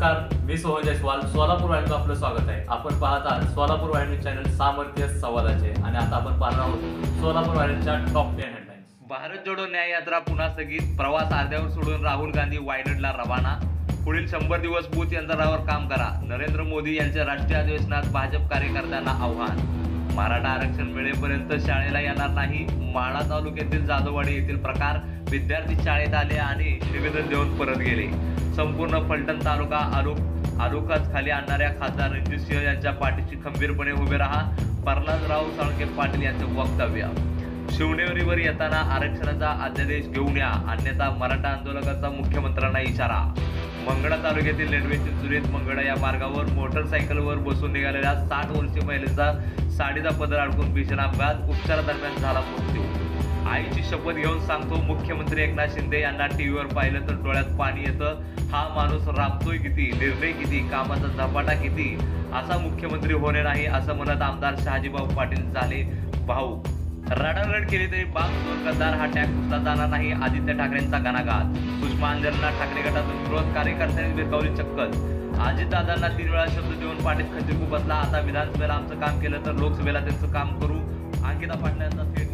नमस्कार, मी सोहन जयस्वाल. सोलापूर वाहिनीत आपलं स्वागत आहे. आपण पाहत आहात सोलापूर वाहिनी चॅनल सामर्थ्य संवादाचे आणि आता आपण पाहणार आहोत सोलापूर वाहिनीच्या टॉप 10 हेडलाईन्स. भारत जोडो न्याय यात्रा पुन्हा स्थगित, प्रवास अर्ध्यावर सोडून राहुल गांधी वायनाडला रवाना. पुढील 100 दिवस बूथ यंत्रावर काम करा. नरेंद्र मोदी यांच्या राष्ट्रीय अधिवेशनात भाजप कार्यकर्त्यांना आव्हान. मराठा आरक्षण मिळेपर्यंत शाळेला येणार नाही. माढा तालुक्यातील जाधववाडी येथील प्रकार, विद्यार्थी शाळेत आले आणि निवेदन देऊन परत गेले. संपूर्ण फलटण तालुका आलोकाच खाली आणणाऱ्या खासदार रणजितसिंह यांच्या पाठीशी खंबीरपणे उभे राहा. प्रल्हादराव साळुंखे पाटील यांचे वक्तव्य. शिवनेरीवर येताना आरक्षणाचा अध्यादेश घेऊन या, अन्यथा मराठा आंदोलकांचा मुख्यमंत्र्यांना इशारा. मंगळा तालुक्यातील लेंडवेतील जुरेत मंगळा या मार्गावर मोटरसायकलवर बसून निघालेल्या 60 वर्षीय महिलेचा साडीचा पदर अडकून भीषण अपघात, उपचारादरम्यान झाला मृत्यू. आईची शपथ घेऊन सांगतो, मुख्यमंत्री एकनाथ शिंदे यांना टीव्हीवर पाहिलं तर डोळ्यात पाणी येतं. हा माणूस राबतोय किती, निर्णय किती, कामाचा झपाटा किती. असा मुख्यमंत्री होणे नाही असं म्हणत आमदार शहाजीभाऊ पाटील झाले भाऊ. रडारड केली तरी बाप गद्दार हा टॅग पुसला जाणार नाही. आदित्य ठाकरेंचा घणाघात. सुषमा अंजलींना ठाकरे गटातून विरोध, कार्यकर्त्यांनी भिरकावली चक्कल. अजितदादांना 3 वेळा शब्द देऊन पाटील खंजीर बसला. आता विधानसभेला आमचं काम केलं तर लोकसभेला त्यांचं काम करू. अंकिता पाटील यांचा थेट